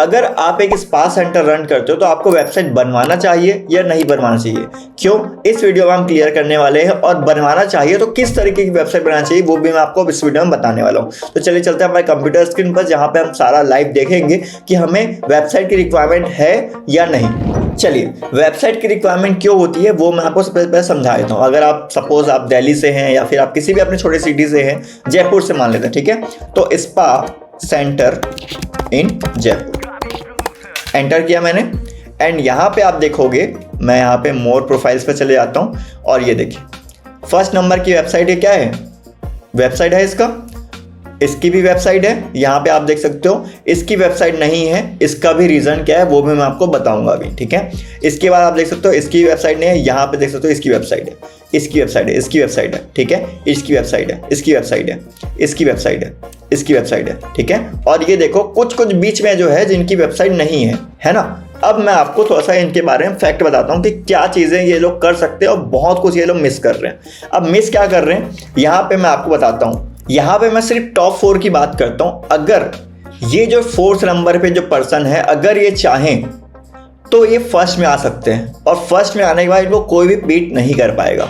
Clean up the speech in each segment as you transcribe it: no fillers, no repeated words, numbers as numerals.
अगर आप एक स्पा सेंटर रन करते हो तो आपको वेबसाइट बनवाना चाहिए या नहीं बनवाना चाहिए, क्यों, इस वीडियो में हम क्लियर करने वाले हैं। और बनवाना चाहिए तो किस तरीके की वेबसाइट बनाना चाहिए वो भी मैं आपको इस वीडियो में बताने वाला हूँ। तो चलिए चलते हैं हमारे कंप्यूटर स्क्रीन पर, जहाँ पे हम सारा लाइव देखेंगे कि हमें वेबसाइट की रिक्वायरमेंट है या नहीं। चलिए, वेबसाइट की रिक्वायरमेंट क्यों होती है वो मैं आपको सबसे पहले समझा देता हूँ। अगर आप सपोज आप दिल्ली से हैं या फिर आप किसी भी अपने छोटे सिटी से हैं, जयपुर से मान लेते हैं, ठीक है, तो स्पा सेंटर इन जयपुर एंटर किया मैंने। एंड यहाँ पे आप देखोगे, मैं यहाँ पे मोर प्रोफाइल्स पे चले जाता हूँ और ये देखिए फर्स्ट नंबर की वेबसाइट है, क्या है, वेबसाइट है इसकी भी वेबसाइट है, यहाँ पे आप देख सकते हो। इसकी वेबसाइट नहीं है, इसका भी रीज़न क्या है वो भी मैं आपको बताऊंगा अभी, ठीक है। इसके बाद आप देख सकते हो इसकी वेबसाइट नहीं है, यहाँ पे देख सकते हो इसकी वेबसाइट है, इसकी वेबसाइट है, इसकी वेबसाइट है, ठीक है, इसकी वेबसाइट है, इसकी वेबसाइट है, इसकी वेबसाइट है, इसकी वेबसाइट है, ठीक है। और ये देखो कुछ कुछ बीच में जो है जिनकी वेबसाइट नहीं है ना। अब मैं आपको थोड़ा सा इनके बारे में फैक्ट बताता हूँ कि क्या चीज़ें ये लोग कर सकते हैं और बहुत कुछ ये लोग मिस कर रहे हैं। अब मिस क्या कर रहे हैं यहाँ पे मैं आपको बताता हूँ। यहाँ पे मैं सिर्फ टॉप 4 की बात करता हूँ। अगर ये जो 4th नंबर पे जो पर्सन है, अगर ये चाहें तो ये फर्स्ट में आ सकते हैं, और फर्स्ट में आने के बाद इनको कोई भी बीट नहीं कर पाएगा,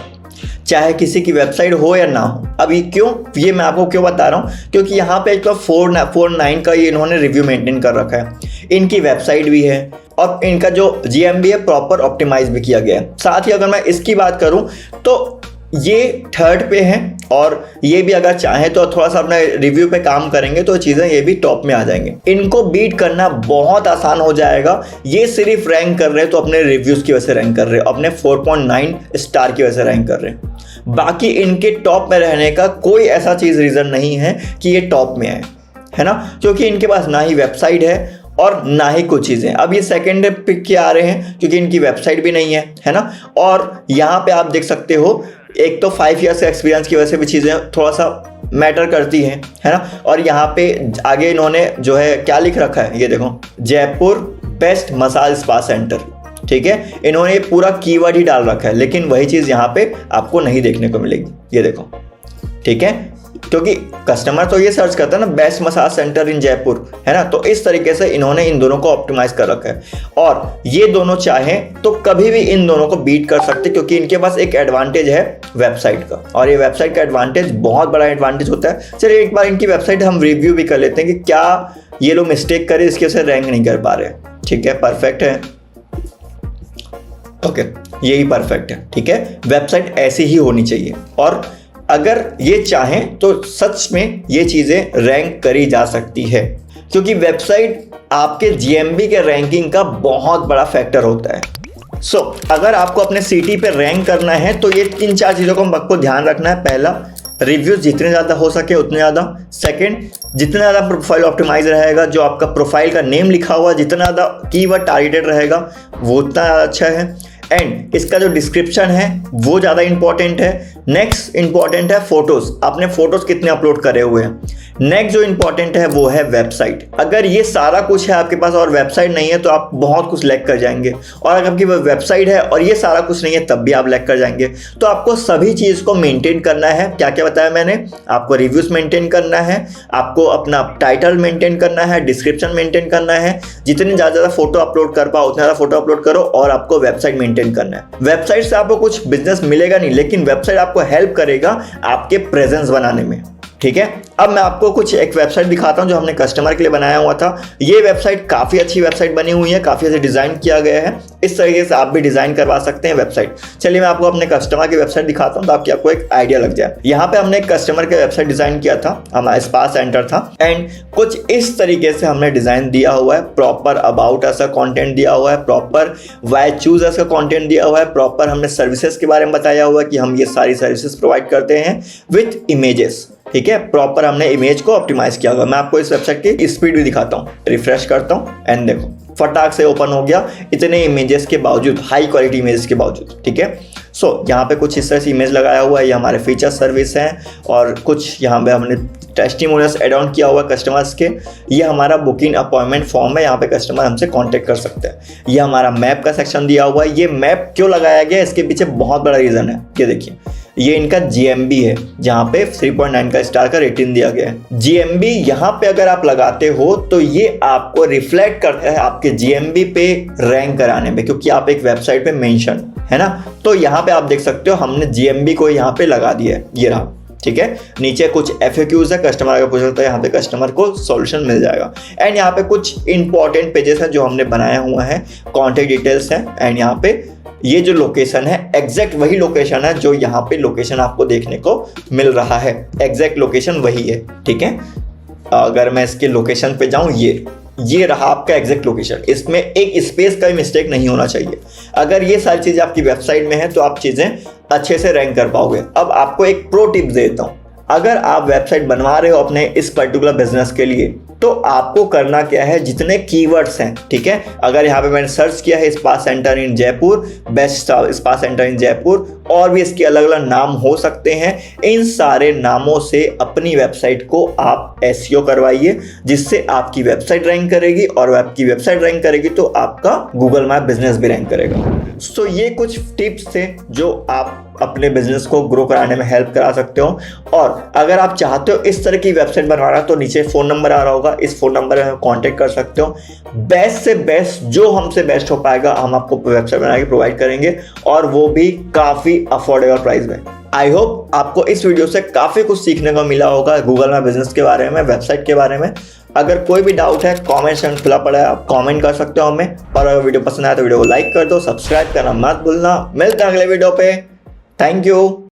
चाहे किसी की वेबसाइट हो या ना हो। अब ये क्यों, ये मैं आपको क्यों बता रहा हूँ, क्योंकि यहाँ पे एक तो 4.9 का ये इन्होंने रिव्यू मेंटेन कर रखा है, इनकी वेबसाइट भी है और इनका जो GMB है प्रॉपर ऑप्टिमाइज भी किया गया है। साथ ही अगर मैं इसकी बात करूँ तो ये 3rd पे है, और ये भी अगर चाहें तो थोड़ा सा अपना रिव्यू पे काम करेंगे तो चीज़ें ये भी टॉप में आ जाएंगे। इनको बीट करना बहुत आसान हो जाएगा। ये सिर्फ रैंक कर रहे हैं तो अपने रिव्यूज़ की वजह से रैंक कर रहे हैं, अपने 4.9 स्टार की वजह से रैंक कर रहे हैं। बाकी इनके टॉप में रहने का कोई ऐसा चीज़ रीज़न नहीं है कि ये टॉप में है ना, क्योंकि इनके पास ना ही वेबसाइट है और ना ही कुछ चीज़ें। अब ये सेकेंड पिक के आ रहे हैं क्योंकि इनकी वेबसाइट भी नहीं है ना। और यहाँ पे आप देख सकते हो, एक तो 5 ईयर्स एक्सपीरियंस की वजह से भी चीज़ें थोड़ा सा मैटर करती हैं, है ना। और यहाँ पे आगे इन्होंने जो है क्या लिख रखा है, ये देखो, Jaipur best massage spa centre, ठीक है। इन्होंने पूरा कीवर्ड ही डाल रखा है, लेकिन वही चीज़ यहाँ पे आपको नहीं देखने को मिलेगी, ये देखो, ठीक है, क्योंकि कस्टमर तो ये सर्च करता है ना, बेस्ट मसाज सेंटर इन जयपुर, है ना। तो इस तरीके से इन्होंने इन दोनों को ऑप्टिमाइज कर रखा है, और ये दोनों चाहें तो कभी भी इन दोनों को बीट कर सकते, क्योंकि इनके पास एक एडवांटेज है वेबसाइट का, और ये वेबसाइट का एडवांटेज बहुत बड़ा एडवांटेज होता है। चलिए एक बार इनकी वेबसाइट हम रिव्यू भी कर लेते हैं कि क्या ये लोग मिस्टेक करे इसकी वजह से रैंक नहीं कर पा रहे। ठीक है, परफेक्ट है, ओके, यही परफेक्ट है, ठीक है। वेबसाइट ऐसी ही होनी चाहिए, और अगर ये चाहें तो सच में ये चीज़ें रैंक करी जा सकती है, क्योंकि वेबसाइट आपके GMB के रैंकिंग का बहुत बड़ा फैक्टर होता है। सो अगर आपको अपने सिटी पे रैंक करना है तो ये 3-4 चीज़ों को आपको ध्यान रखना है। पहला, रिव्यूज़ जितने ज़्यादा हो सके उतने ज़्यादा। सेकंड, जितना ज़्यादा प्रोफाइल ऑप्टिमाइज रहेगा, जो आपका प्रोफाइल का नेम लिखा हुआ जितना ज़्यादा कीवर्ड टारगेटेड रहेगा वो उतना अच्छा है। एंड इसका जो डिस्क्रिप्शन है वो ज़्यादा इंपॉर्टेंट है। नेक्स्ट इंपॉर्टेंट है फोटोज़, आपने फ़ोटोज़ कितने अपलोड करे हुए हैं। नेक्स्ट जो इंपॉर्टेंट है वो है वेबसाइट। अगर ये सारा कुछ है आपके पास और वेबसाइट नहीं है तो आप बहुत कुछ लैग कर जाएंगे, और अगर आपकी वेबसाइट है और ये सारा कुछ नहीं है तब भी आप लैग कर जाएंगे। तो आपको सभी चीज़ को मेंटेन करना है। क्या क्या बताया मैंने, आपको रिव्यूज़ मेंटेन करना है, आपको अपना टाइटल मेंटेन करना है, डिस्क्रिप्शन मेंटेन करना है, जितने ज़्यादा फोटो अपलोड कर पाओ उतना ज़्यादा फोटो अपलोड करो, और आपको वेबसाइट मेंटेन करना है। वेबसाइट से आपको कुछ बिजनेस मिलेगा नहीं, लेकिन वेबसाइट आपको हेल्प करेगा आपके प्रेजेंस बनाने में, ठीक है। अब मैं आपको कुछ एक वेबसाइट दिखाता हूं जो हमने कस्टमर के लिए बनाया हुआ था। ये वेबसाइट काफ़ी अच्छी वेबसाइट बनी हुई है, काफ़ी अच्छे डिज़ाइन किया गया है। इस तरीके से आप भी डिज़ाइन करवा सकते हैं वेबसाइट। चलिए मैं आपको अपने कस्टमर की वेबसाइट दिखाता हूं ताकि आपको एक आइडिया लग जाए। यहाँ पे हमने एक कस्टमर की वेबसाइट डिज़ाइन किया था, हमारा स्पा सेंटर था, एंड कुछ इस तरीके से हमने डिज़ाइन दिया हुआ है। प्रॉपर अबाउट अस का कॉन्टेंट दिया हुआ है, प्रॉपर वाई चूज अस का कॉन्टेंट दिया हुआ है, प्रॉपर हमने सर्विसेज के बारे में बताया हुआ है कि हम ये सारी सर्विसेज प्रोवाइड करते हैं विथ इमेजेस, ठीक है। प्रॉपर हमने इमेज को ऑप्टिमाइज किया हुआ। मैं आपको इस वेबसाइट की स्पीड भी दिखाता हूँ, रिफ्रेश करता हूँ, एंड देखो फटाक से ओपन हो गया, इतने इमेजेस के बावजूद, हाई क्वालिटी इमेजेस के बावजूद, ठीक है। सो यहाँ पे कुछ इस तरह से इमेज लगाया हुआ है, ये हमारे फीचर सर्विस हैं, और कुछ यहाँ पे हमने टेस्टिमोनियल्स ऐड ऑन किया हुआ है कस्टमर्स के। ये हमारा बुकिंग अपॉइंटमेंट फॉर्म है, यहाँ पे कस्टमर हमसे कांटेक्ट कर सकते हैं। ये हमारा मैप का सेक्शन दिया हुआ है। ये मैप क्यों लगाया गया, इसके पीछे बहुत बड़ा रीज़न है। ये देखिए, ये इनका GMB है, जहाँ पे 3.9 का स्टार का रेटिंग दिया गया है। GMB यहाँ पे अगर आप लगाते हो तो ये आपको रिफ्लेक्ट करता है आपके GMB पे रैंक कराने में, क्योंकि आप एक वेबसाइट पे मेंशन है ना। तो यहाँ पे आप देख सकते हो हमने GMB को यहाँ पे लगा दिया है, ये रहा, ठीक है। नीचे कुछ FAQs है, कस्टमर अगर पूछ सकता है, यहाँ पे कस्टमर को सॉल्यूशन मिल जाएगा। एंड यहाँ पे कुछ इंपॉर्टेंट पेजेस हैं जो हमने बनाया हुआ है, कॉन्टेक्ट डिटेल्स हैं। एंड यहाँ पे ये जो लोकेशन है एग्जैक्ट वही लोकेशन है जो यहाँ पे लोकेशन आपको देखने को मिल रहा है, एग्जैक्ट लोकेशन वही है, ठीक है। अगर मैं इसके लोकेशन पे जाऊँ, ये रहा आपका एग्जैक्ट लोकेशन, इसमें एक स्पेस का भी मिस्टेक नहीं होना चाहिए। अगर ये सारी चीज़ें आपकी वेबसाइट में है तो आप चीज़ें अच्छे से रैंक कर पाओगे। अब आपको एक प्रो टिप्स देता हूँ, अगर आप वेबसाइट बनवा रहे हो अपने इस पर्टिकुलर बिजनेस के लिए, तो आपको करना क्या है, जितने कीवर्ड्स हैं, ठीक है। अगर यहाँ पे मैंने सर्च किया है स्पा सेंटर इन जयपुर, बेस्ट स्पा सेंटर इन जयपुर, और भी इसके अलग अलग नाम हो सकते हैं, इन सारे नामों से अपनी वेबसाइट को आप SEO करवाइए, जिससे आपकी वेबसाइट रैंक करेगी, और आपकी वेबसाइट रैंक करेगी तो आपका गूगल मैप बिजनेस भी रैंक करेगा। सो ये कुछ टिप्स थे जो आप अपने बिजनेस को ग्रो कराने में हेल्प करा सकते हो। और अगर आप चाहते हो इस तरह की वेबसाइट बनवाना, तो नीचे फ़ोन नंबर आ रहा होगा, इस फ़ोन नंबर में कांटेक्ट कर सकते हो। बेस्ट से बेस्ट, जो हमसे बेस्ट हो पाएगा, हम आपको वेबसाइट बना के प्रोवाइड करेंगे, और वो भी काफ़ी अफोर्डेबल प्राइस में। आई होप आपको इस वीडियो से काफ़ी कुछ सीखने को मिला होगा गूगल मैप बिजनेस के बारे में, वेबसाइट के बारे में। अगर कोई भी डाउट है, कमेंट सेक्शन खुला पड़ा है, आप कमेंट कर सकते हो हमें। और अगर वीडियो पसंद आया तो वीडियो को लाइक कर दो, सब्सक्राइब करना मत भूलना। मिलते हैं अगले वीडियो पे। Thank you.